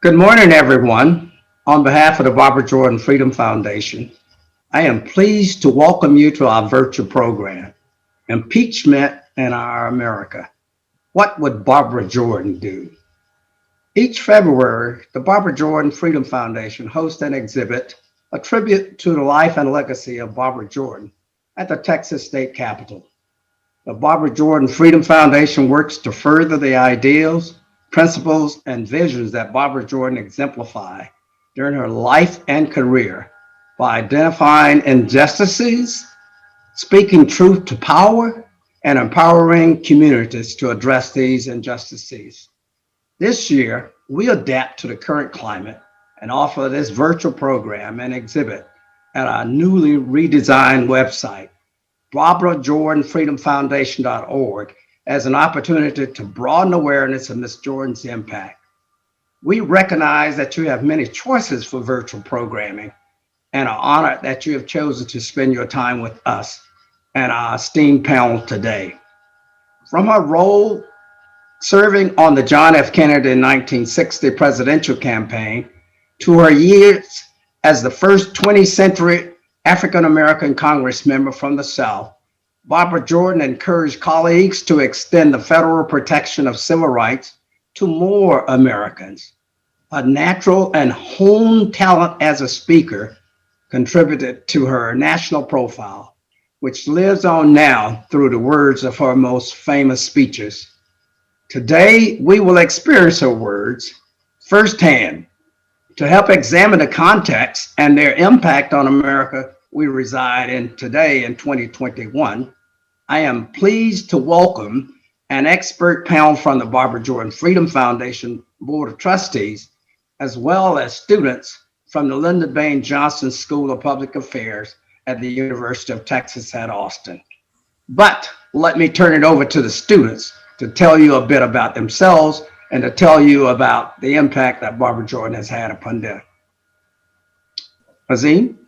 Good morning, everyone. On behalf of the Barbara Jordan Freedom Foundation, I am pleased to welcome you to our virtual program, Impeachment in Our America. What would Barbara Jordan do? Each February, the Barbara Jordan Freedom Foundation hosts an exhibit, a tribute to the life and legacy of Barbara Jordan at the Texas State Capitol. The Barbara Jordan Freedom Foundation works to further the ideals, principles, and visions that Barbara Jordan exemplified during her life and career by identifying injustices, speaking truth to power, and empowering communities to address these injustices. This year, we adapt to the current climate and offer this virtual program and exhibit at our newly redesigned website, barbarajordanfreedomfoundation.org, as an opportunity to broaden awareness of Ms. Jordan's impact. We recognize that you have many choices for virtual programming and are honored that you have chosen to spend your time with us and our esteemed panel today. From her role serving on the John F. Kennedy 1960 presidential campaign to her years as the first 20th century African-American Congress member from the South, Barbara Jordan encouraged colleagues to extend the federal protection of civil rights to more Americans. A natural and honed talent as a speaker contributed to her national profile, which lives on now through the words of her most famous speeches. Today, we will experience her words firsthand to help examine the context and their impact on America we reside in today in 2021. I am pleased to welcome an expert panel from the Barbara Jordan Freedom Foundation Board of Trustees, as well as students from the Lyndon B. Johnson School of Public Affairs at the University of Texas at Austin. But let me turn it over to the students to tell you a bit about themselves and to tell you about the impact that Barbara Jordan has had upon them. Azeem?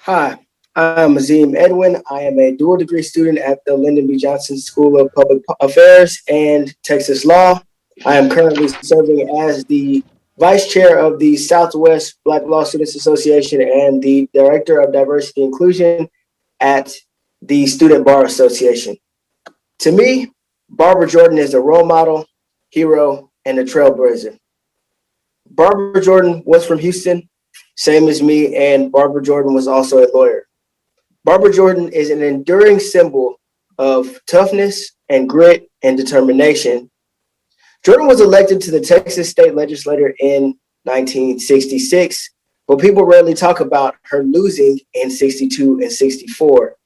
Hi, I'm Azeem Edwin. I am a dual degree student at the Lyndon B. Johnson School of Public Affairs and Texas Law. I am currently serving as the Vice Chair of the Southwest Black Law Students Association and the Director of Diversity and Inclusion at the Student Bar Association. To me, Barbara Jordan is a role model, hero, and a trailblazer. Barbara Jordan was from Houston, same as me, and Barbara Jordan was also a lawyer. Barbara Jordan is an enduring symbol of toughness and grit and determination. Jordan was elected to the Texas State Legislature in 1966, but people rarely talk about her losing in 62 and 64.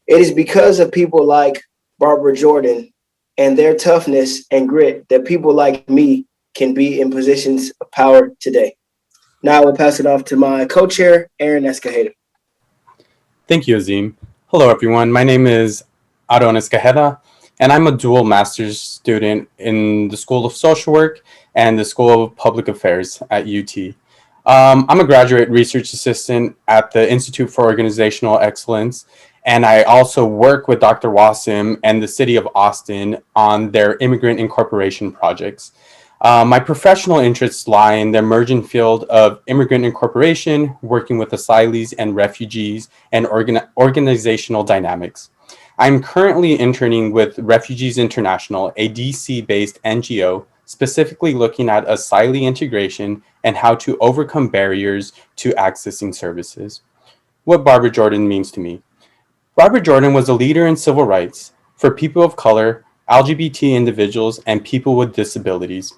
It is because of people like Barbara Jordan and their toughness and grit that people like me can be in positions of power today. Now I will pass it off to my co-chair, Aaron Escajeda. Thank you, Azeem. Hello, everyone. My name is Aaron Escajeda, and I'm a dual master's student in the School of Social Work and the School of Public Affairs at UT. I'm a graduate research assistant at the Institute for Organizational Excellence, and I also work with Dr. Wassim and the City of Austin on their immigrant incorporation projects. My professional interests lie in the emerging field of immigrant incorporation, working with asylees and refugees, and organizational dynamics. I'm currently interning with Refugees International, a DC-based NGO, specifically looking at asylee integration and how to overcome barriers to accessing services. What Barbara Jordan means to me. Barbara Jordan was a leader in civil rights for people of color, LGBT individuals, and people with disabilities.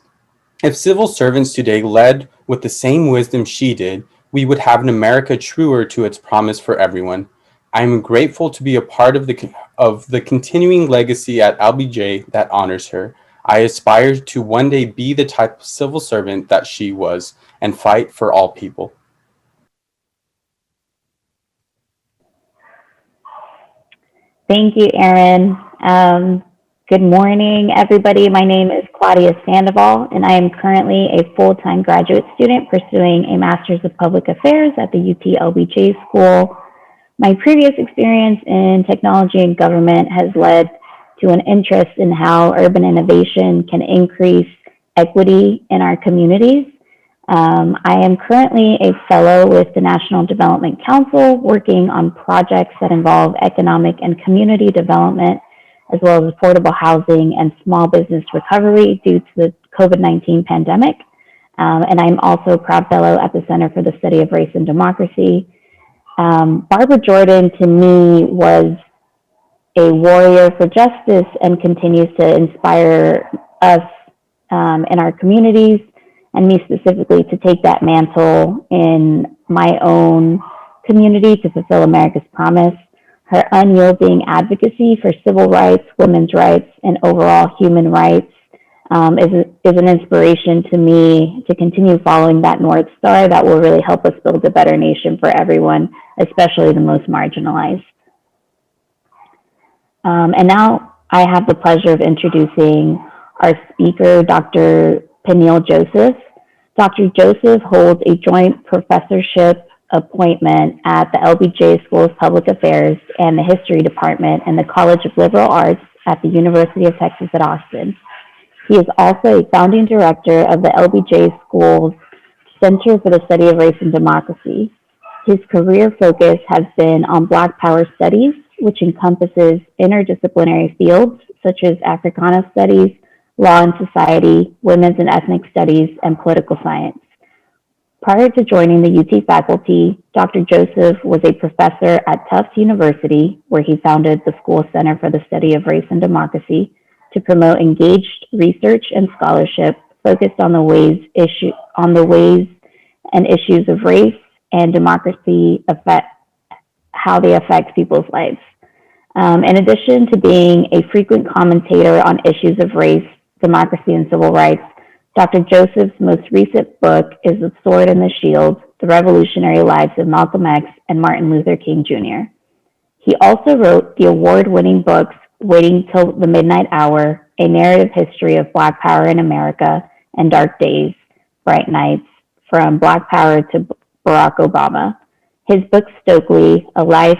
If civil servants today led with the same wisdom she did, we would have an America truer to its promise for everyone. I am grateful to be a part of the continuing legacy at LBJ that honors her. I aspire to one day be the type of civil servant that she was and fight for all people. Thank you, Aaron. Good morning, everybody. My name is Claudia Sandoval, and I am currently a full-time graduate student pursuing a Master's of Public Affairs at the UT LBJ School. My previous experience in technology and government has led to an interest in how urban innovation can increase equity in our communities. I am currently a fellow with the National Development Council, working on projects that involve economic and community development, as well as affordable housing and small business recovery due to the COVID-19 pandemic. And I'm also a proud fellow at the Center for the Study of Race and Democracy. Barbara Jordan, to me, was a warrior for justice and continues to inspire us in our communities, and me specifically, to take that mantle in my own community to fulfill America's promise. Her unyielding advocacy for civil rights, women's rights, and overall human rights is an inspiration to me to continue following that North Star that will really help us build a better nation for everyone, especially the most marginalized. And now I have the pleasure of introducing our speaker, Dr. Peniel Joseph. Dr. Joseph holds a joint professorship appointment at the LBJ School of Public Affairs and the History Department in the College of Liberal Arts at the University of Texas at Austin. He is also a founding director of the LBJ School's Center for the Study of Race and Democracy. His career focus has been on Black Power studies, which encompasses interdisciplinary fields such as Africana studies, law and society, women's and ethnic studies, and political science. Prior to joining the UT faculty, Dr. Joseph was a professor at Tufts University, where he founded the School Center for the Study of Race and Democracy to promote engaged research and scholarship focused on the ways and issues of race and democracy affect how they affect people's lives. In addition to being a frequent commentator on issues of race, democracy, and civil rights, Dr. Joseph's most recent book is The Sword and the Shield: The Revolutionary Lives of Malcolm X and Martin Luther King Jr. He also wrote the award-winning books Waiting Till the Midnight Hour, A Narrative History of Black Power in America, and Dark Days, Bright Nights, From Black Power to Barack Obama. His book, Stokely, A Life,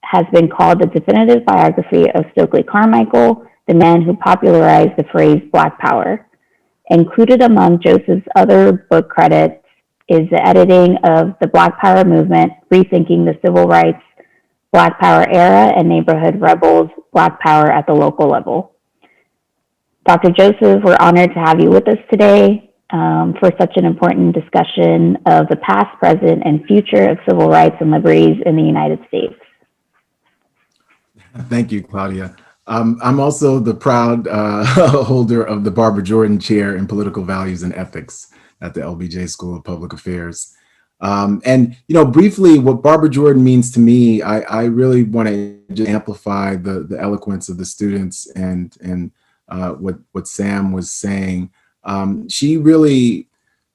has been called the definitive biography of Stokely Carmichael, the man who popularized the phrase Black Power. Included among Joseph's other book credits is the editing of The Black Power Movement, Rethinking the Civil Rights, Black Power Era, and Neighborhood Rebels, Black Power at the Local Level. Dr. Joseph, we're honored to have you with us today for such an important discussion of the past, present, and future of civil rights and liberties in the United States. Thank you, Claudia. I'm also the proud holder of the Barbara Jordan Chair in Political Values and Ethics at the LBJ School of Public Affairs. And, you know, briefly, what Barbara Jordan means to me, I really want to just amplify the eloquence of the students and what Sam was saying. She really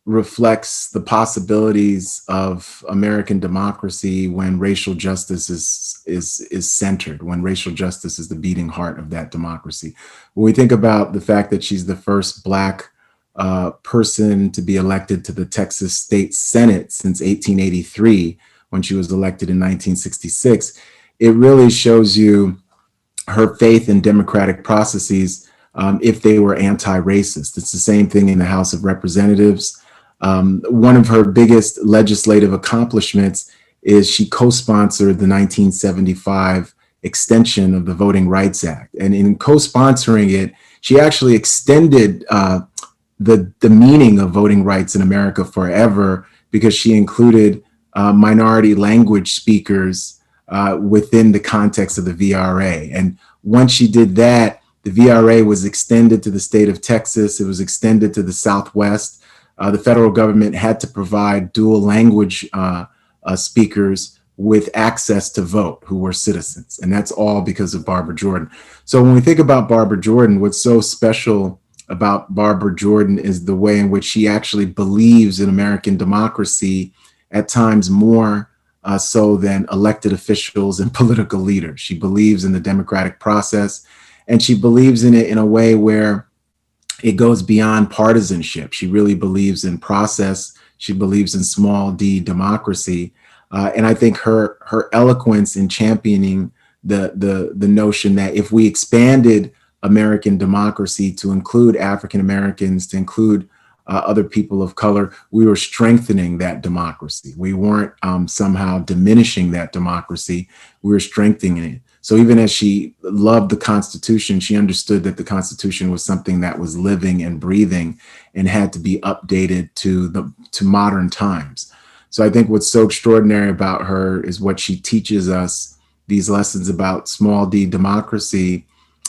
reflects the possibilities of American democracy when racial justice is centered, when racial justice is the beating heart of that democracy. When we think about the fact that she's the first Black person to be elected to the Texas State Senate since 1883, when she was elected in 1966, it really shows you her faith in democratic processes if they were anti-racist. It's the same thing in the House of Representatives. One of her biggest legislative accomplishments is she co-sponsored the 1975 extension of the Voting Rights Act. And in co-sponsoring it, she actually extended the meaning of voting rights in America forever, because she included minority language speakers within the context of the VRA. And once she did that, the VRA was extended to the state of Texas. It was extended to the Southwest. The federal government had to provide dual language speakers with access to vote who were citizens. And that's all because of Barbara Jordan. So when we think about Barbara Jordan, what's so special about Barbara Jordan is the way in which she actually believes in American democracy, at times more so than elected officials and political leaders. She believes in the democratic process, and she believes in it in a way where it goes beyond partisanship. She really believes in process. She believes in small d democracy. And I think her eloquence in championing the notion that if we expanded American democracy to include African Americans, to include other people of color, we were strengthening that democracy. We weren't somehow diminishing that democracy. We were strengthening it. So even as she loved the Constitution, she understood that the Constitution was something that was living and breathing and had to be updated to modern times. So I think what's so extraordinary about her is what she teaches us, these lessons about small d democracy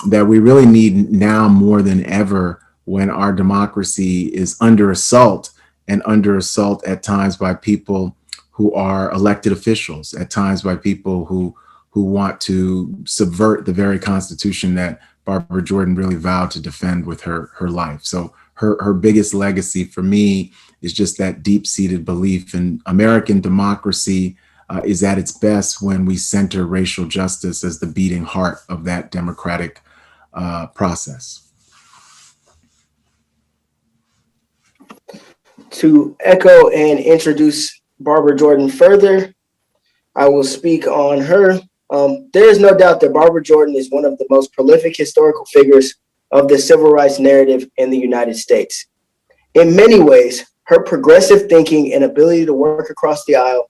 that we really need now more than ever, when our democracy is under assault, and under assault at times by people who are elected officials, at times by people who want to subvert the very Constitution that Barbara Jordan really vowed to defend with her life. So her biggest legacy for me is just that deep-seated belief in American democracy is at its best when we center racial justice as the beating heart of that democratic process. To echo and introduce Barbara Jordan further, I will speak on her. There is no doubt that Barbara Jordan is one of the most prolific historical figures of the civil rights narrative in the United States. In many ways, her progressive thinking and ability to work across the aisle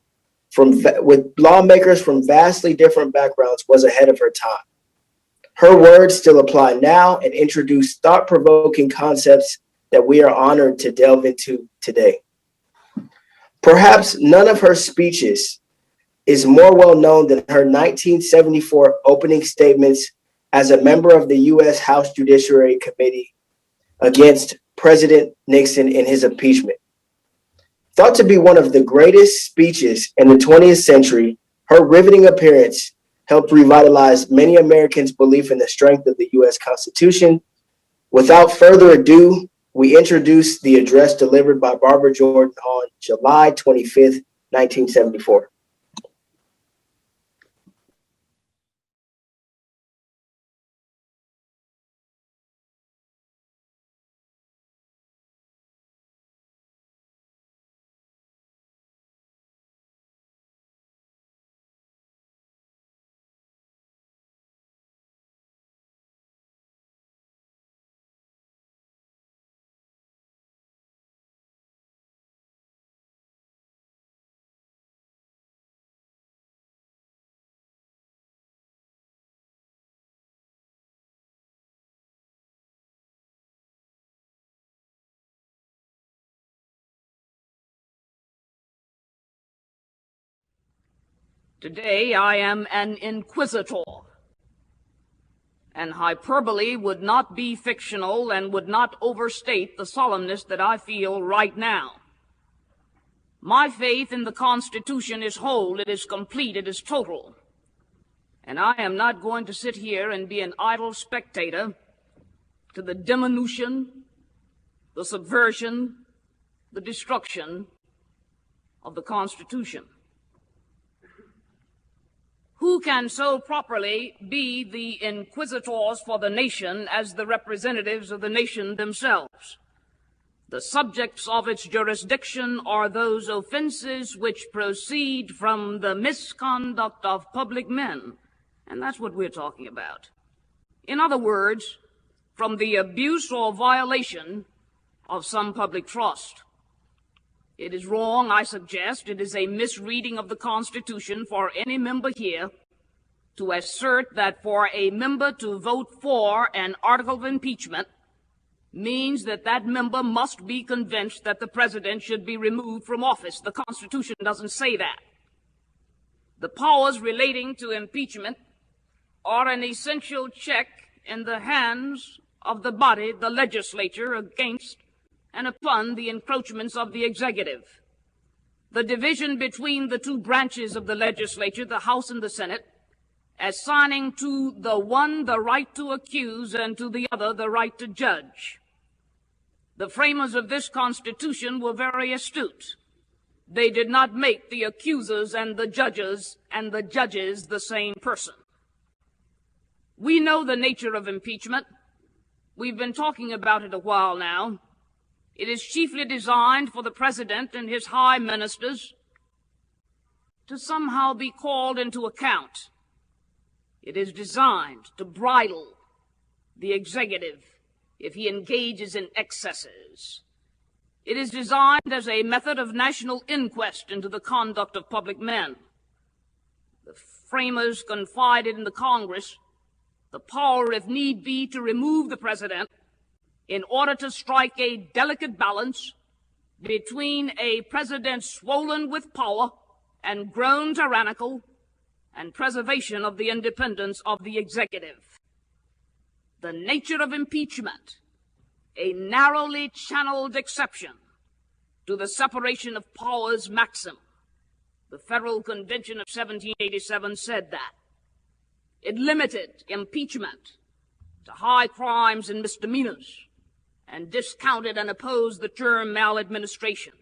with lawmakers from vastly different backgrounds was ahead of her time. Her words still apply now and introduce thought-provoking concepts that we are honored to delve into today. Perhaps none of her speeches is more well known than her 1974 opening statements as a member of the U.S. House Judiciary Committee against President Nixon in his impeachment. Thought to be one of the greatest speeches in the 20th century, her riveting appearance helped revitalize many Americans' belief in the strength of the U.S. Constitution. Without further ado, we introduce the address delivered by Barbara Jordan on July 25th, 1974. Today I am an inquisitor, and hyperbole would not be fictional and would not overstate the solemnness that I feel right now. My faith in the Constitution is whole, it is complete, it is total. And I am not going to sit here and be an idle spectator to the diminution, the subversion, the destruction of the Constitution. Who can so properly be the inquisitors for the nation as the representatives of the nation themselves? The subjects of its jurisdiction are those offenses which proceed from the misconduct of public men, and that's what we're talking about. In other words, from the abuse or violation of some public trust. It is wrong, I suggest, it is a misreading of the Constitution for any member here to assert that for a member to vote for an article of impeachment means that that member must be convinced that the president should be removed from office. The Constitution doesn't say that. The powers relating to impeachment are an essential check in the hands of the body, the legislature, against and upon the encroachments of the executive. The division between the two branches of the legislature, the House and the Senate, assigning to the one the right to accuse and to the other the right to judge. The framers of this Constitution were very astute. They did not make the accusers and the judges the same person. We know the nature of impeachment. We've been talking about it a while now. It is chiefly designed for the president and his high ministers to somehow be called into account. It is designed to bridle the executive if he engages in excesses. It is designed as a method of national inquest into the conduct of public men. The framers confided in the Congress the power, if need be, to remove the president in order to strike a delicate balance between a president swollen with power and grown tyrannical and preservation of the independence of the executive. The nature of impeachment, a narrowly channeled exception to the separation of powers maxim. The Federal Convention of 1787 said that. It limited impeachment to high crimes and misdemeanors and discounted and opposed the term maladministration.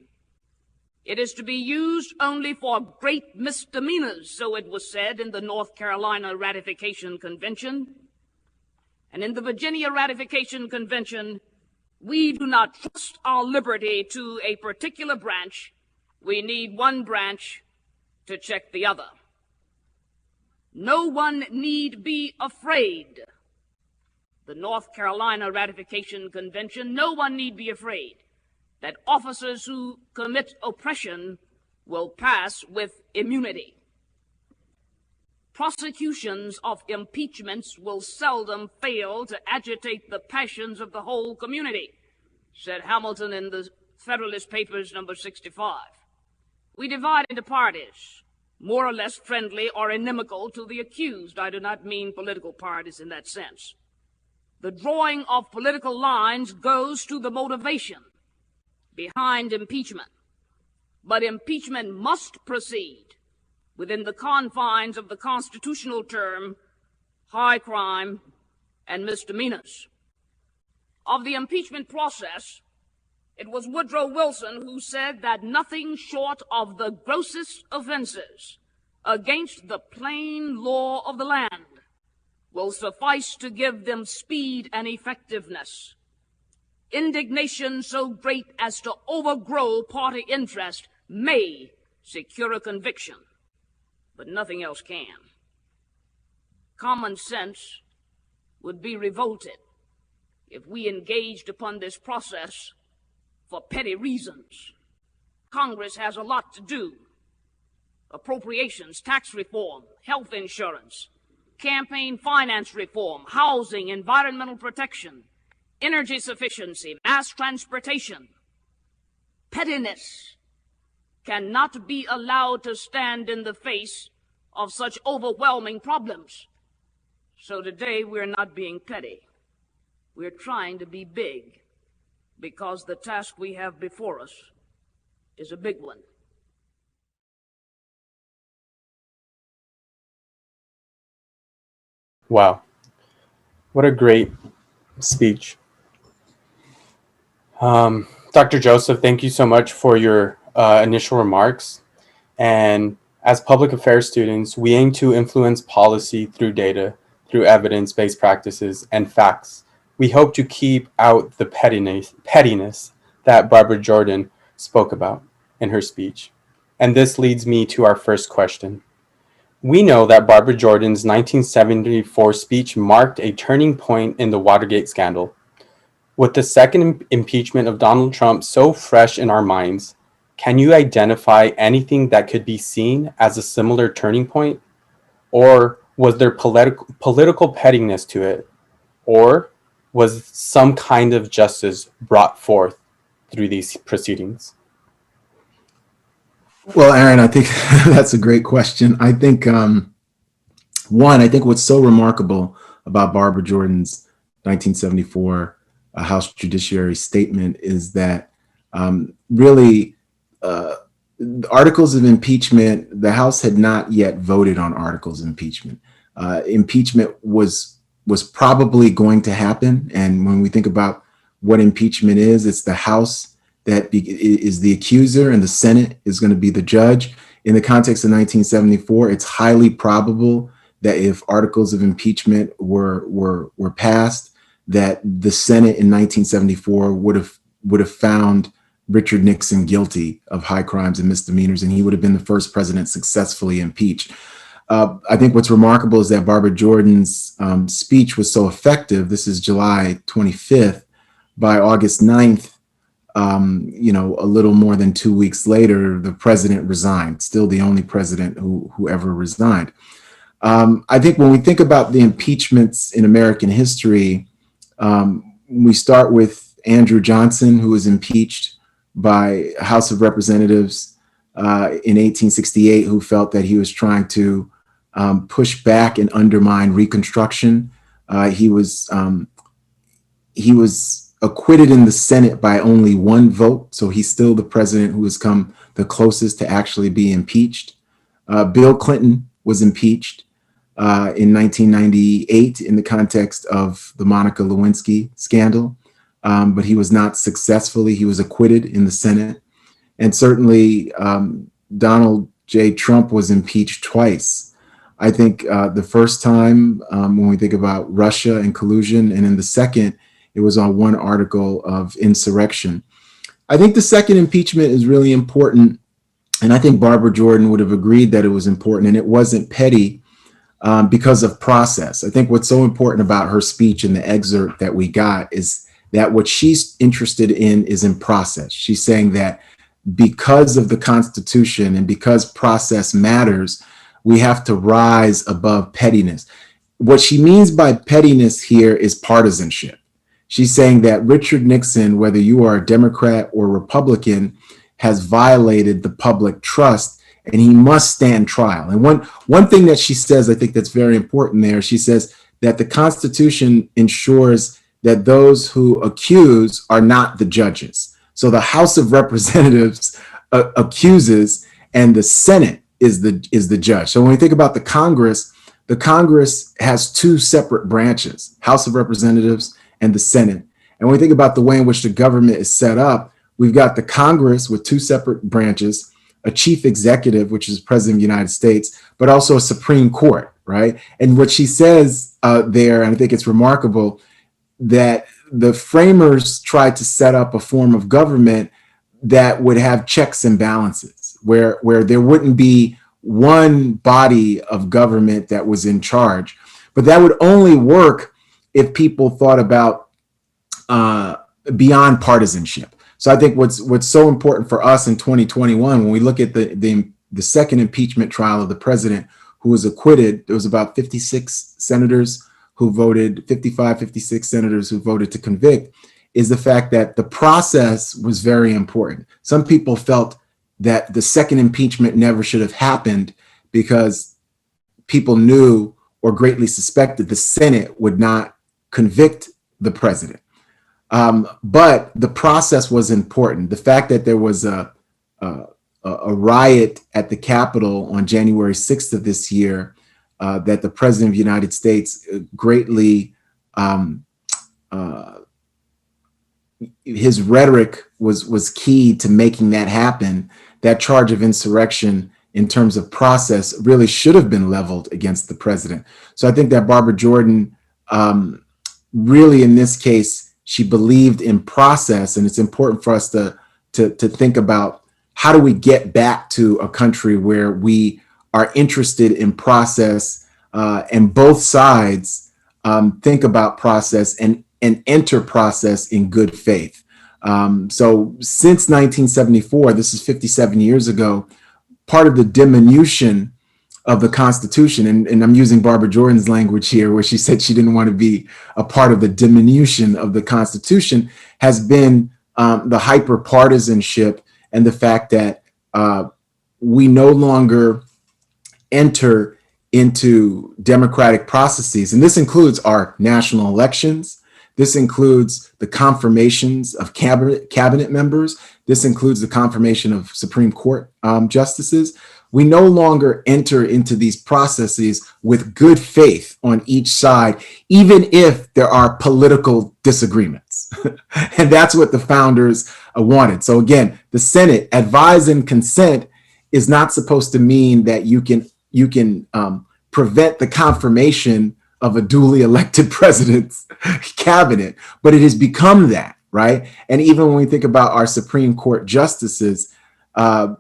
It is to be used only for great misdemeanors, so it was said in the North Carolina Ratification Convention. And in the Virginia Ratification Convention, we do not trust our liberty to a particular branch. We need one branch to check the other. No one need be afraid. The North Carolina Ratification Convention, no one need be afraid that officers who commit oppression will pass with immunity. Prosecutions of impeachments will seldom fail to agitate the passions of the whole community, said Hamilton in the Federalist Papers, number 65. We divide into parties, more or less friendly or inimical to the accused. I do not mean political parties in that sense. The drawing of political lines goes to the motivation behind impeachment. But impeachment must proceed within the confines of the constitutional term high crime and misdemeanors. Of the impeachment process, it was Woodrow Wilson who said that nothing short of the grossest offenses against the plain law of the land will suffice to give them speed and effectiveness. Indignation so great as to overgrow party interest may secure a conviction, but nothing else can. Common sense would be revolted if we engaged upon this process for petty reasons. Congress has a lot to do. Appropriations, tax reform, health insurance, campaign finance reform, housing, environmental protection, energy sufficiency, mass transportation. Pettiness cannot be allowed to stand in the face of such overwhelming problems. So today we're not being petty. We're trying to be big because the task we have before us is a big one. Wow. What a great speech. Dr. Joseph, thank you so much for your initial remarks. And as public affairs students, we aim to influence policy through data, through evidence-based practices and facts. We hope to keep out the pettiness that Barbara Jordan spoke about in her speech. And this leads me to our first question. We know that Barbara Jordan's 1974 speech marked a turning point in the Watergate scandal. With the second impeachment of Donald Trump so fresh in our minds, can you identify anything that could be seen as a similar turning point? Or was there political pettiness to it? Or was some kind of justice brought forth through these proceedings? Well, Aaron, I think that's a great question. I think, I think what's so remarkable about Barbara Jordan's 1974 House Judiciary statement is that really articles of impeachment, the House had not yet voted on articles of impeachment. Impeachment was probably going to happen. And when we think about what impeachment is, it's the House that is the accuser and the Senate is going to be the judge. In the context of 1974, it's highly probable that if articles of impeachment were passed, that the Senate in 1974 would have found Richard Nixon guilty of high crimes and misdemeanors, and he would have been the first president successfully impeached. I think what's remarkable is that Barbara Jordan's speech was so effective. This is July 25th. By August 9th, a little more than 2 weeks later, the president resigned, still the only president who ever resigned. I think when we think about the impeachments in American history, we start with Andrew Johnson, who was impeached by House of Representatives in 1868, who felt that he was trying to push back and undermine Reconstruction. He was acquitted in the Senate by only 1 vote, so he's still the president who has come the closest to actually be impeached. Bill Clinton was impeached in 1998 in the context of the Monica Lewinsky scandal, but he was not successfully. He was acquitted in the Senate. And certainly Donald J. Trump was impeached twice. I think the first time when we think about Russia and collusion, and in the second, it was on 1 article of insurrection. I think the second impeachment is really important, and I think Barbara Jordan would have agreed that it was important, and it wasn't petty because of process. I think what's so important about her speech and the excerpt that we got is that what she's interested in is in process. She's saying that because of the Constitution and because process matters, we have to rise above pettiness. What she means by pettiness here is partisanship. She's saying that Richard Nixon, whether you are a Democrat or Republican, has violated the public trust, and he must stand trial. And one thing that she says, I think that's very important there, she says that the Constitution ensures that those who accuse are not the judges. So the House of Representatives accuses, and the Senate is the judge. So when we think about the Congress has 2 separate branches, House of Representatives and the Senate. And when we think about the way in which the government is set up, we've got the Congress with 2 separate branches, a chief executive, which is President of the United States, but also a Supreme Court, right? And what she says there, and I think it's remarkable, that the framers tried to set up a form of government that would have checks and balances, where there wouldn't be one body of government that was in charge. But that would only work if people thought about beyond partisanship. So I think what's so important for us in 2021, when we look at the second impeachment trial of the president who was acquitted, there was about 56 senators who voted, 56 senators who voted to convict, is the fact that the process was very important. Some people felt that the second impeachment never should have happened because people knew or greatly suspected the Senate would not convict the president. But the process was important. The fact that there was a riot at the Capitol on January 6th of this year, that the president of the United States greatly, his rhetoric was key to making that happen. That charge of insurrection in terms of process really should have been leveled against the president. So I think that Barbara Jordan, really in this case, she believed in process, and it's important for us to think about how do we get back to a country where we are interested in process, and both sides think about process and enter process in good faith. So since 1974, this is 57 years ago, part of the diminution of the Constitution, and I'm using Barbara Jordan's language here, where she said she didn't want to be a part of the diminution of the Constitution, has been the hyper-partisanship and the fact that we no longer enter into democratic processes. And this includes our national elections. This includes the confirmations of cabinet members. This includes the confirmation of Supreme Court justices. We no longer enter into these processes with good faith on each side, even if there are political disagreements. And that's what the founders wanted. So again, the Senate, advise and consent, is not supposed to mean that you can prevent the confirmation of a duly elected president's cabinet, but it has become that, right? And even when we think about our Supreme Court justices, by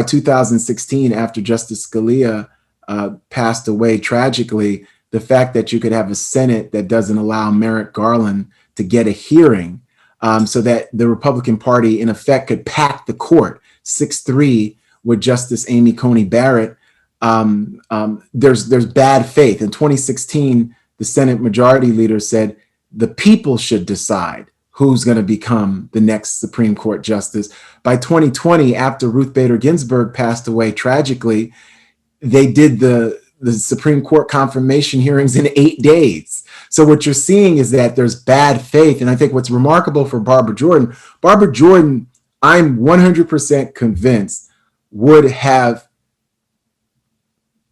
2016, after Justice Scalia passed away tragically, the fact that you could have a Senate that doesn't allow Merrick Garland to get a hearing, so that the Republican Party, in effect, could pack the court 6-3 with Justice Amy Coney Barrett. There's bad faith. In 2016, the Senate Majority Leader said the people should decide who's going to become the next Supreme Court justice. By 2020, after Ruth Bader Ginsburg passed away tragically, they did the Supreme Court confirmation hearings in 8 days. So what you're seeing is that there's bad faith. And I think what's remarkable for Barbara Jordan, I'm 100% convinced, would have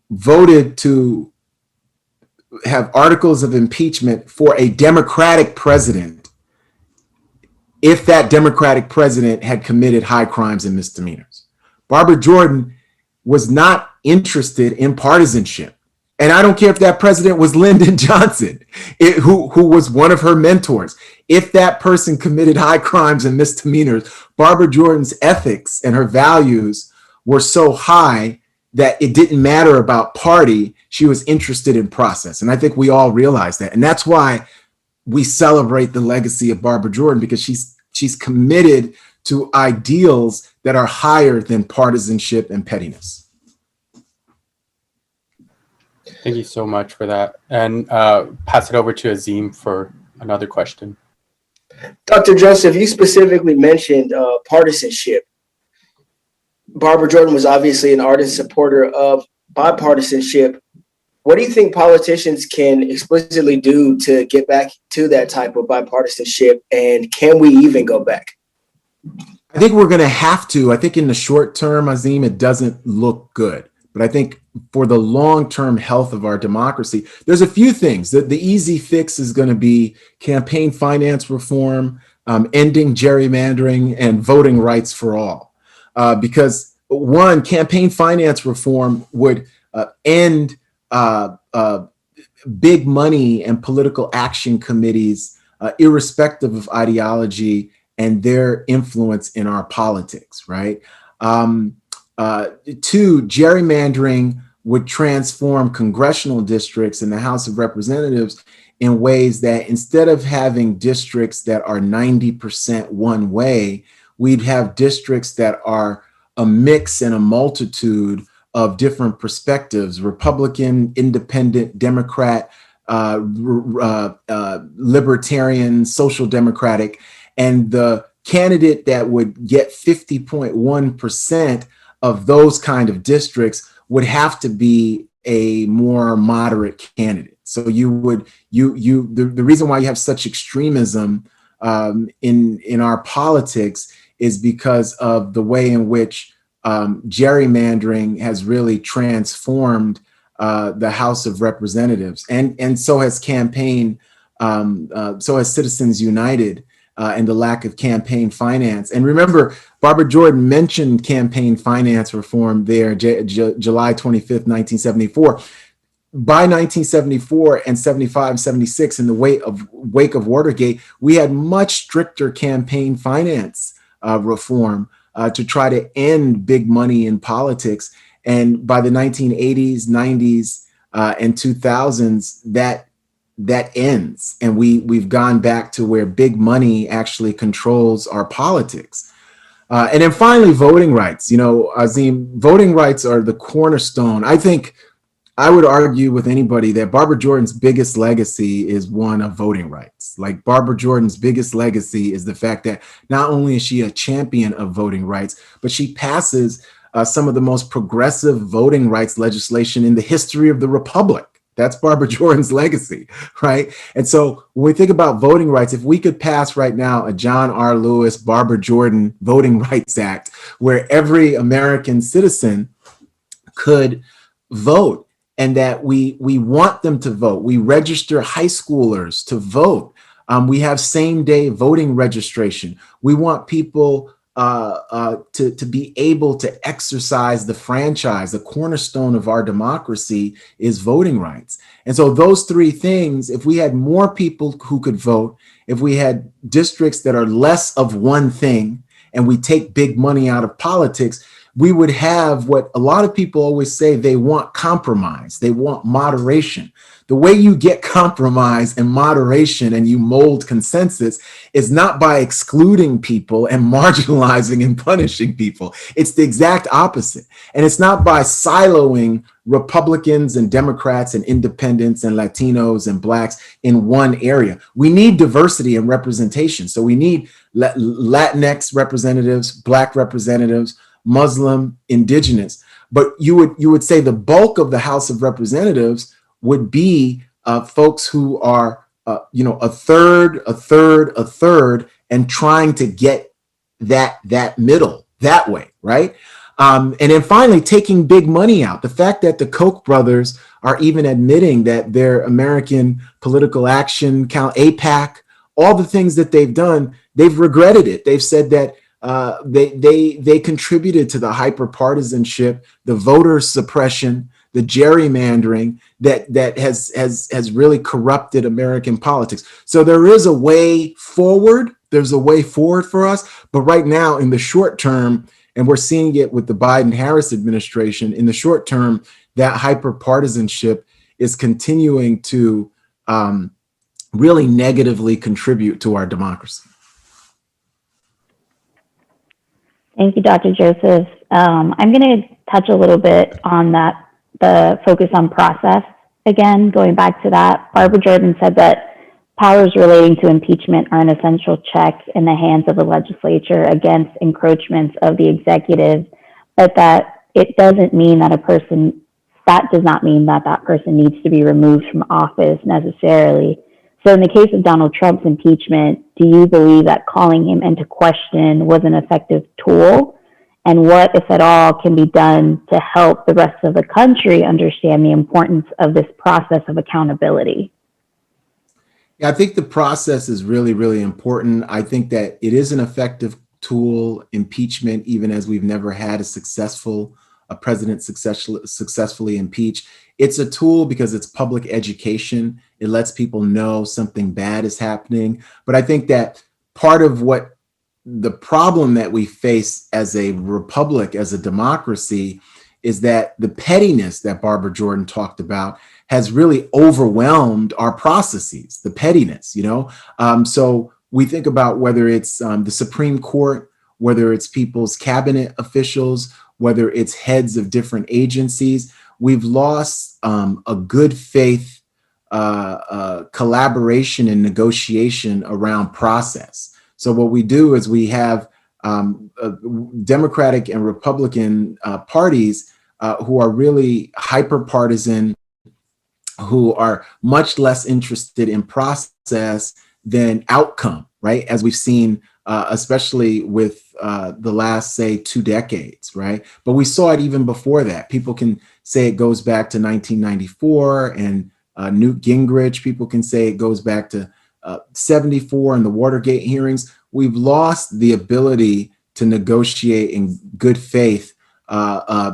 voted to have articles of impeachment for a Democratic president if that Democratic president had committed high crimes and misdemeanors. Barbara Jordan was not interested in partisanship. And I don't care if that president was Lyndon Johnson, who was one of her mentors. If that person committed high crimes and misdemeanors, Barbara Jordan's ethics and her values were so high that it didn't matter about party. She was interested in process. And I think we all realize that. And that's why we celebrate the legacy of Barbara Jordan, because she's committed to ideals that are higher than partisanship and pettiness. Thank you so much for that. And pass it over to Azeem for another question. Dr. Joseph, you specifically mentioned partisanship. Barbara Jordan was obviously an ardent supporter of bipartisanship. What do you think politicians can explicitly do to get back to that type of bipartisanship? And can we even go back? I think we're going to have to. I think in the short term, Azeem, it doesn't look good. But I think for the long-term health of our democracy, there's a few things. The easy fix is going to be campaign finance reform, ending gerrymandering, and voting rights for all. Because one, campaign finance reform would end big money and political action committees, irrespective of ideology and their influence in our politics, right? Two, gerrymandering would transform congressional districts in the House of Representatives in ways that instead of having districts that are 90% one way, we'd have districts that are a mix and a multitude of different perspectives: Republican, Independent, Democrat, Libertarian, Social Democratic, and the candidate that would get 50.1% of those kind of districts would have to be a more moderate candidate. So the reason why you have such extremism in our politics is because of the way in which gerrymandering has really transformed the House of Representatives, and so has so has Citizens United. And the lack of campaign finance. And remember, Barbara Jordan mentioned campaign finance reform there, July 25th, 1974. By 1974 and 75, 76, in the wake of Watergate, we had much stricter campaign finance reform to try to end big money in politics. And by the 1980s, 90s, and 2000s, that ends, and we've gone back to where big money actually controls our politics. And then finally, voting rights. You know, Azeem, voting rights are the cornerstone. I think I would argue with anybody that Barbara Jordan's biggest legacy is one of voting rights. Like, Barbara Jordan's biggest legacy is the fact that not only is she a champion of voting rights, but she passes some of the most progressive voting rights legislation in the history of the Republic. That's Barbara Jordan's legacy, right? And so when we think about voting rights, if we could pass right now a John R. Lewis, Barbara Jordan Voting Rights Act, where every American citizen could vote, and that we want them to vote. We register high schoolers to vote. We have same-day voting registration. We want people to be able to exercise the franchise. The cornerstone of our democracy is voting rights. And so those three things, if we had more people who could vote, if we had districts that are less of one thing, and we take big money out of politics, we would have what a lot of people always say: they want compromise, they want moderation. The way you get compromise and moderation and you mold consensus is not by excluding people and marginalizing and punishing people. It's the exact opposite. And it's not by siloing Republicans and Democrats and independents and Latinos and Blacks in one area. We need diversity and representation. So we need Latinx representatives, Black representatives, Muslim, Indigenous. But you would say the bulk of the House of Representatives would be folks who are, a third, and trying to get that middle that way, right? And then finally, taking big money out. The fact that the Koch brothers are even admitting that their American Political Action Count, APAC, all the things that they've done, they've regretted it. They've said that they contributed to the hyperpartisanship, the voter suppression, the gerrymandering that has really corrupted American politics. So there is a way forward. There's a way forward for us. But right now, in the short term, and we're seeing it with the Biden-Harris administration, in the short term, that hyperpartisanship is continuing to really negatively contribute to our democracy. Thank you, Dr. Joseph. I'm going to touch a little bit on that, the focus on process. Again, going back to that, Barbara Jordan said that powers relating to impeachment are an essential check in the hands of the legislature against encroachments of the executive, but that it doesn't mean that that does not mean that that person needs to be removed from office necessarily. So in the case of Donald Trump's impeachment, do you believe that calling him into question was an effective tool? And what, if at all, can be done to help the rest of the country understand the importance of this process of accountability? Yeah, I think the process is really, really important. I think that it is an effective tool, impeachment, even as we've never had a president successfully impeached. It's a tool because it's public education. It lets people know something bad is happening. But I think that part of what the problem that we face as a republic, as a democracy, is that the pettiness that Barbara Jordan talked about has really overwhelmed our processes, the pettiness, So we think about whether it's the Supreme Court, whether it's people's cabinet officials, whether it's heads of different agencies. We've lost a good faith collaboration and negotiation around process. So what we do is we have Democratic and Republican parties who are really hyper-partisan, who are much less interested in process than outcome, right? As we've seen, especially with the last, say, 2 decades, right? But we saw it even before that. People can say it goes back to 1994 and Newt Gingrich. People can say it goes back to 74 and the Watergate hearings. We've lost the ability to negotiate in good faith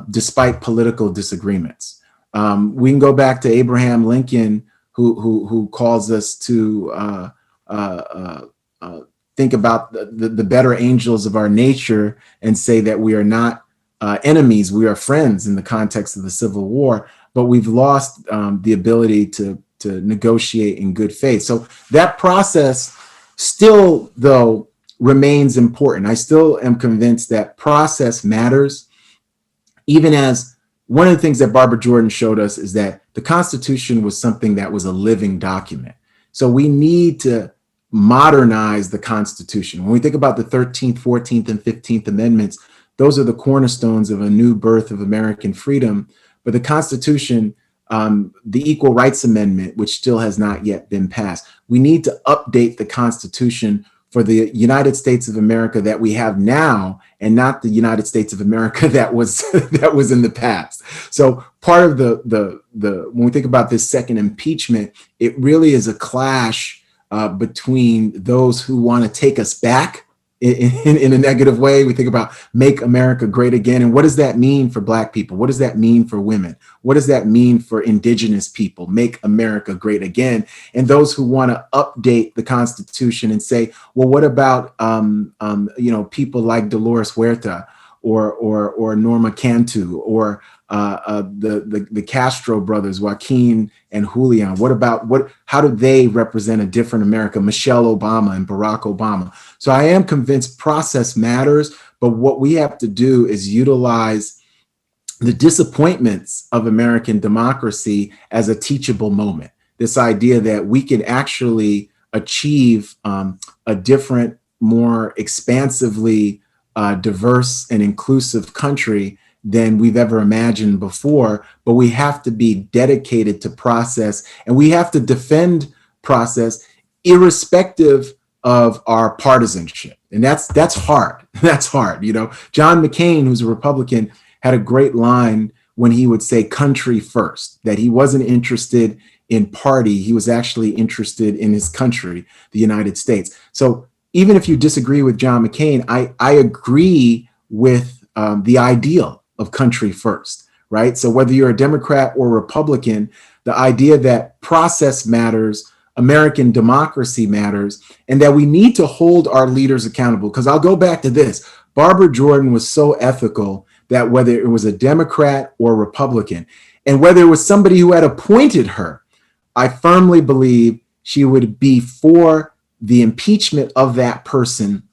despite political disagreements. We can go back to Abraham Lincoln, who calls us to think about the better angels of our nature and say that we are not enemies, we are friends in the context of the Civil War, but we've lost the ability to negotiate in good faith. So that process still, though, remains important. I still am convinced that process matters, even as one of the things that Barbara Jordan showed us is that the Constitution was something that was a living document. So we need to modernize the Constitution. When we think about the 13th, 14th, and 15th Amendments, those are the cornerstones of a new birth of American freedom. But the Constitution, the Equal Rights Amendment, which still has not yet been passed, we need to update the Constitution for the United States of America that we have now, and not the United States of America that was in the past. So part of the when we think about this second impeachment, it really is a clash between those who want to take us back in a negative way. We think about make America great again. And what does that mean for Black people? What does that mean for women? What does that mean for Indigenous people? Make America great again. And those who want to update the Constitution and say, well, what about, people like Dolores Huerta or Norma Cantu, or the Castro brothers, Joaquin and Julian? How do they represent a different America? Michelle Obama and Barack Obama. So I am convinced process matters, but what we have to do is utilize the disappointments of American democracy as a teachable moment. This idea that we can actually achieve a different, more expansively diverse and inclusive country than we've ever imagined before, but we have to be dedicated to process, and we have to defend process irrespective of our partisanship. And that's hard. That's hard. You know, John McCain, who's a Republican, had a great line when he would say country first, that he wasn't interested in party. He was actually interested in his country, the United States. So even if you disagree with John McCain, I agree with the ideal of country first, right? So whether you're a Democrat or Republican, the idea that process matters, American democracy matters, and that we need to hold our leaders accountable. Because I'll go back to this. Barbara Jordan was so ethical that whether it was a Democrat or Republican, and whether it was somebody who had appointed her, I firmly believe she would be for the impeachment of that person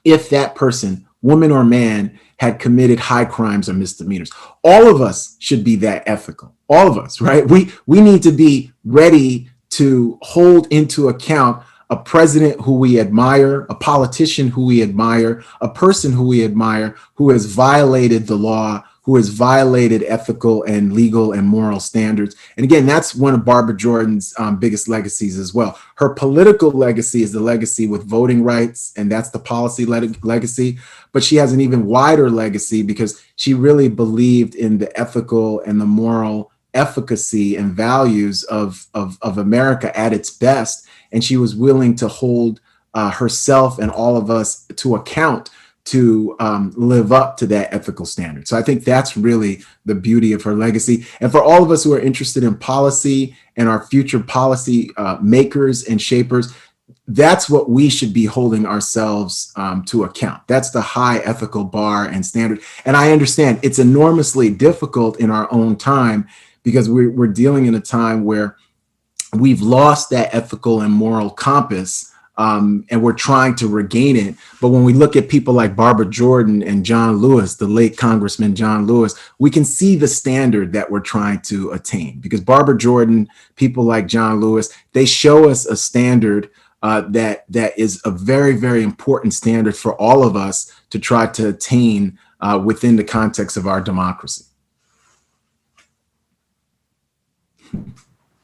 if that person, woman or man, had committed high crimes or misdemeanors. All of us should be that ethical. All of us, right? We need to be ready to hold into account a president who we admire, a politician who we admire, a person who we admire, who has violated the law, who has violated ethical and legal and moral standards. And again, that's one of Barbara Jordan's biggest legacies as well. Her political legacy is the legacy with voting rights, and that's the policy legacy. But she has an even wider legacy because she really believed in the ethical and the moral efficacy and values of America at its best. And she was willing to hold herself and all of us to account to live up to that ethical standard. So I think that's really the beauty of her legacy. And for all of us who are interested in policy and our future policy makers and shapers, that's what we should be holding ourselves to account. That's the high ethical bar and standard. And I understand it's enormously difficult in our own time because we're dealing in a time where we've lost that ethical and moral compass. And we're trying to regain it. But when we look at people like Barbara Jordan and John Lewis, the late Congressman John Lewis, we can see the standard that we're trying to attain. Because Barbara Jordan, people like John Lewis, they show us a standard that is a very, very important standard for all of us to try to attain within the context of our democracy.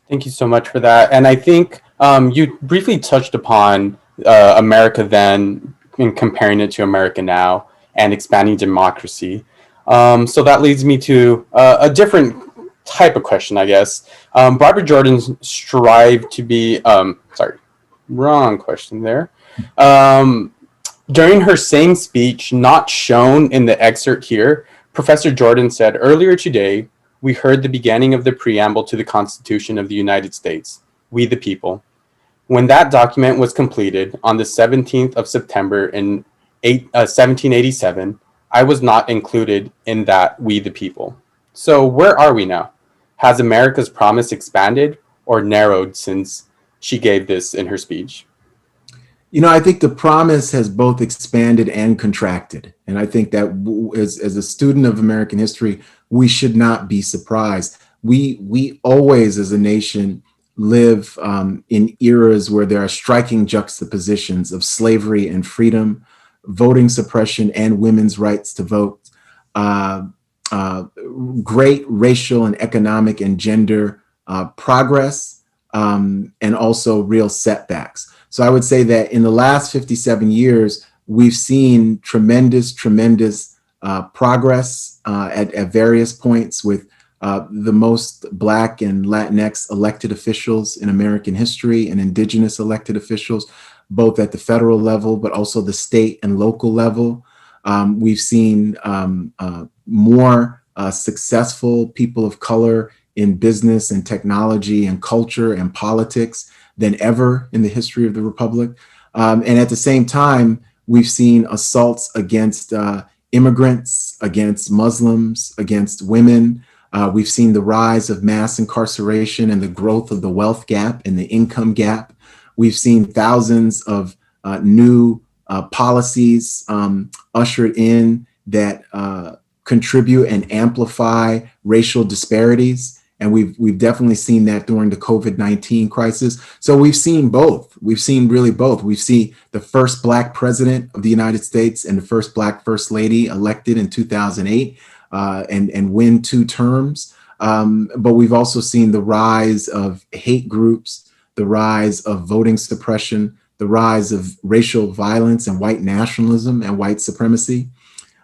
Thank you so much for that. And I think you briefly touched upon America then in comparing it to America now and expanding democracy. So that leads me to a different type of question, I guess. Barbara Jordan strived to be, wrong question there. During her same speech, not shown in the excerpt here, Professor Jordan said, "Earlier today, we heard the beginning of the preamble to the Constitution of the United States, we the people. When that document was completed on the 17th of September in 1787, I was not included in that we the people." So where are we now? Has America's promise expanded or narrowed since she gave this in her speech? You know, I think the promise has both expanded and contracted. And I think that as a student of American history, we should not be surprised. We always, as a nation, live in eras where there are striking juxtapositions of slavery and freedom, voting suppression and women's rights to vote, great racial and economic and gender progress, and also real setbacks. So I would say that in the last 57 years, we've seen tremendous progress at various points with the most Black and Latinx elected officials in American history and indigenous elected officials, both at the federal level, but also the state and local level. We've seen more successful people of color in business and technology and culture and politics than ever in the history of the Republic. And at the same time, we've seen assaults against immigrants, against Muslims, against women. We've seen the rise of mass incarceration and the growth of the wealth gap and the income gap. We've seen thousands of new policies ushered in that contribute and amplify racial disparities. And we've definitely seen that during the COVID-19 crisis. So we've seen both. We've seen really both. We've seen the first Black president of the United States and the first Black first lady elected in 2008 and win 2 terms. But we've also seen the rise of hate groups, the rise of voting suppression, the rise of racial violence and white nationalism and white supremacy.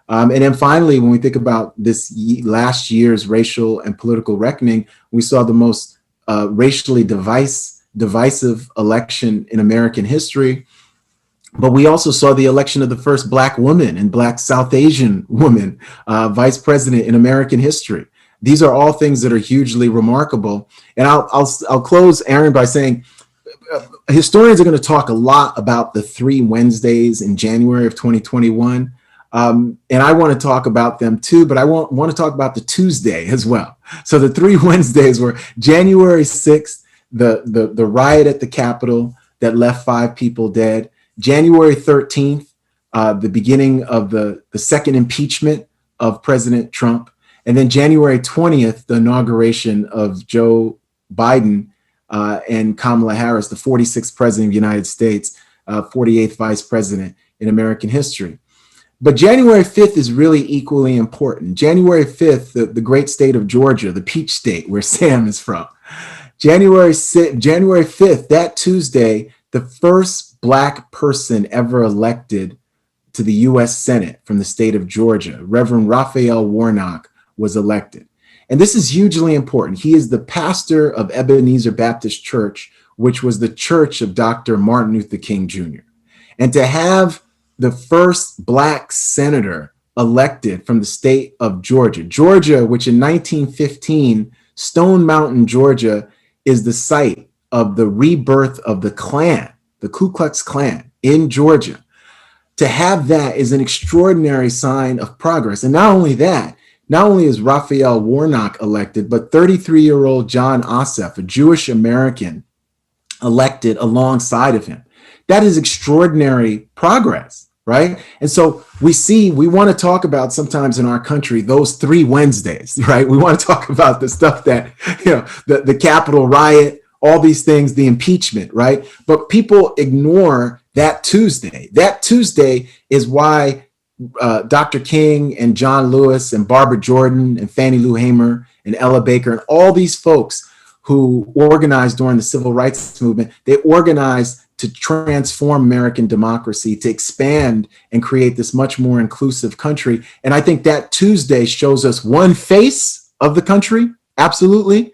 And then finally, when we think about this last year's racial and political reckoning, we saw the most racially divisive election in American history. But we also saw the election of the first Black woman and Black South Asian woman vice president in American history. These are all things that are hugely remarkable. And I'll close, Aaron, by saying historians are going to talk a lot about the 3 Wednesdays in January of 2021. And I want to talk about them too, but I want to talk about the Tuesday as well. So the 3 Wednesdays were January 6th, the riot at the Capitol that left 5 people dead. January 13th, the beginning of the second impeachment of President Trump. And then January 20th, the inauguration of Joe Biden and Kamala Harris, the 46th president of the United States, 48th vice president in American history. But January 5th is really equally important. January 5th, the great state of Georgia, the Peach State, where Sam is from. January 5th, that Tuesday, the first Black person ever elected to the U.S. Senate from the state of Georgia, Reverend Raphael Warnock, was elected. And this is hugely important. He is the pastor of Ebenezer Baptist Church, which was the church of Dr. Martin Luther King Jr. And to have the first Black senator elected from the state of Georgia, which in 1915, Stone Mountain, Georgia, is the site of the rebirth of the Klan, the Ku Klux Klan in Georgia. To have that is an extraordinary sign of progress. And not only that, not only is Raphael Warnock elected, but 33-year-old John Ossoff, a Jewish American, elected alongside of him. That is extraordinary progress, right? And so we want to talk about sometimes in our country, those 3 Wednesdays, right? We want to talk about the stuff that, the Capitol riot, all these things, the impeachment, right? But people ignore that Tuesday. That Tuesday is why Dr. King and John Lewis and Barbara Jordan and Fannie Lou Hamer and Ella Baker and all these folks who organized during the civil rights movement, they organized to transform American democracy, to expand and create this much more inclusive country. And I think that Tuesday shows us one face of the country, absolutely.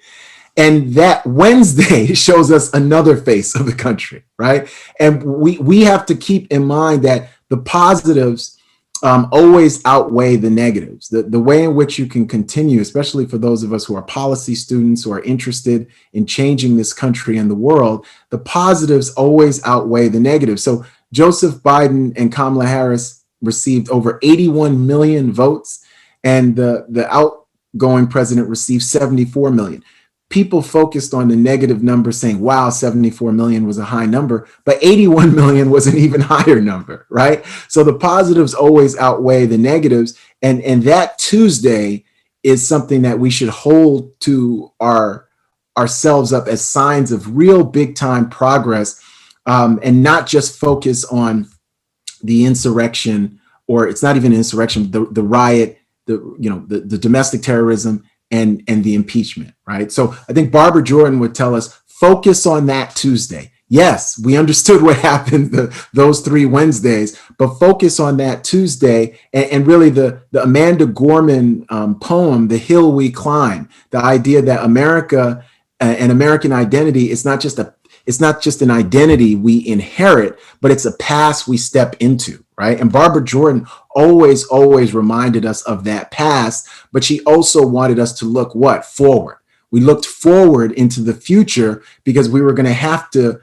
And that Wednesday shows us another face of the country, right? And we have to keep in mind that the positives always outweigh the negatives. The way in which you can continue, especially for those of us who are policy students who are interested in changing this country and the world, the positives always outweigh the negatives. So Joseph Biden and Kamala Harris received over 81 million votes, and the outgoing president received 74 million. People focused on the negative number saying, wow, 74 million was a high number, but 81 million was an even higher number, right? So the positives always outweigh the negatives. And that Tuesday is something that we should hold to ourselves up as signs of real big time progress, and not just focus on the insurrection, or it's not even an insurrection, the riot, the domestic terrorism, and the impeachment, right? So I think Barbara Jordan would tell us, focus on that Tuesday. Yes, we understood what happened those 3 Wednesdays, but focus on that Tuesday and really the Amanda Gorman poem, The Hill We Climb, the idea that America and American identity is not just an identity we inherit, but it's a path we step into, right? And Barbara Jordan always reminded us of that past, but she also wanted us to look forward. We looked forward into the future because we were going to have to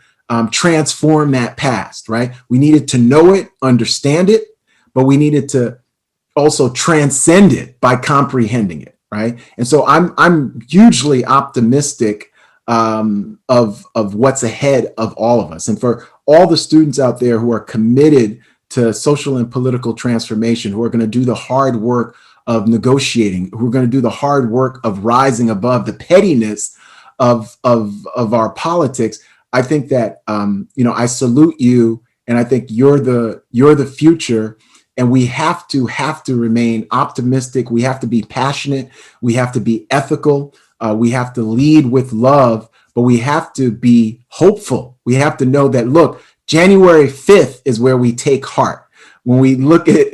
transform that past, right? We needed to know it, understand it, but we needed to also transcend it by comprehending it, right? And so I'm hugely optimistic of what's ahead of all of us. And for all the students out there who are committed to social and political transformation, who are going to do the hard work of negotiating, who are going to do the hard work of rising above the pettiness of our politics, I think that I salute you, and I think you're the future. And we have to remain optimistic. We have to be passionate. We have to be ethical. We have to lead with love, but we have to be hopeful. We have to know that, look, January 5th is where we take heart. When we look at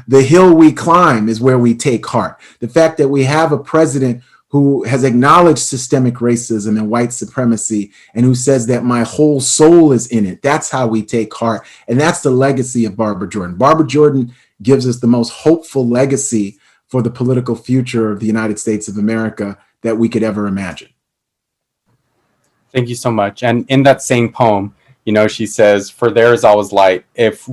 the hill we climb is where we take heart. The fact that we have a president who has acknowledged systemic racism and white supremacy and who says that my whole soul is in it. That's how we take heart. And that's the legacy of Barbara Jordan. Barbara Jordan gives us the most hopeful legacy for the political future of the United States of America that we could ever imagine. Thank you so much. And in that same poem, she says, "For there is always light if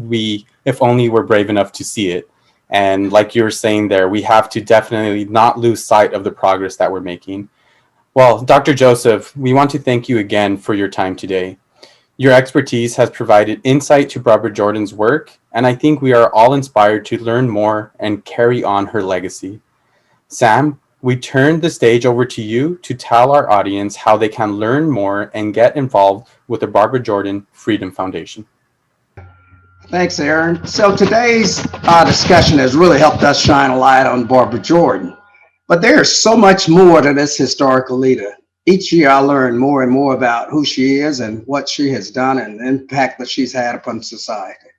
only we're brave enough to see it." And like you were saying there, we have to definitely not lose sight of the progress that we're making. Well, Dr. Joseph, we want to thank you again for your time today. Your expertise has provided insight to Barbara Jordan's work, and I think we are all inspired to learn more and carry on her legacy. Sam, we turn the stage over to you to tell our audience how they can learn more and get involved with the Barbara Jordan Freedom Foundation. Thanks, Aaron. So today's discussion has really helped us shine a light on Barbara Jordan. But there's so much more to this historical leader. Each year I learn more and more about who she is and what she has done and the impact that she's had upon society.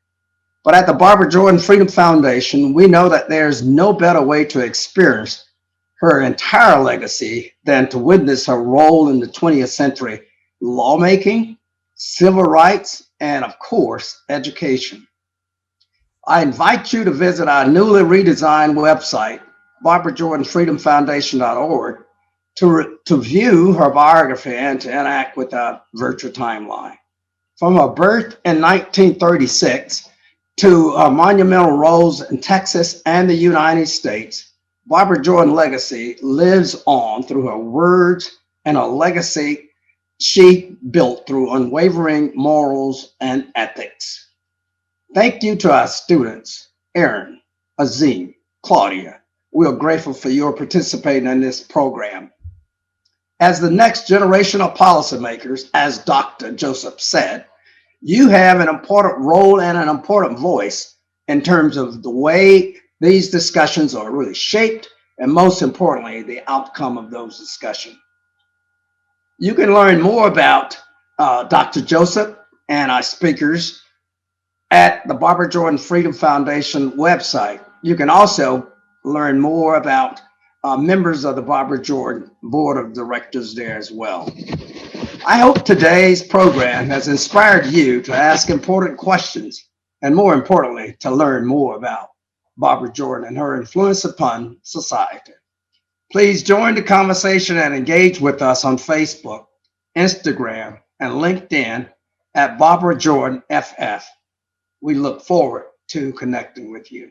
But at the Barbara Jordan Freedom Foundation, we know that there's no better way to experience her entire legacy than to witness her role in the 20th century lawmaking, civil rights, and of course, education. I invite you to visit our newly redesigned website, barbarajordanfreedomfoundation.org, to view her biography and to interact with our virtual timeline. From her birth in 1936 to her monumental roles in Texas and the United States, Barbara Jordan's legacy lives on through her words and a legacy she built through unwavering morals and ethics. Thank you to our students, Aaron, Azeem, Claudia. We are grateful for your participating in this program. As the next generation of policymakers, as Dr. Joseph said, you have an important role and an important voice in terms of the way these discussions are really shaped, and most importantly, the outcome of those discussions. You can learn more about Dr. Joseph and our speakers at the Barbara Jordan Freedom Foundation website. You can also learn more about members of the Barbara Jordan Board of Directors there as well. I hope today's program has inspired you to ask important questions and, more importantly, to learn more about Barbara Jordan and her influence upon society. Please join the conversation and engage with us on Facebook, Instagram, and LinkedIn at Barbara Jordan FF. We look forward to connecting with you.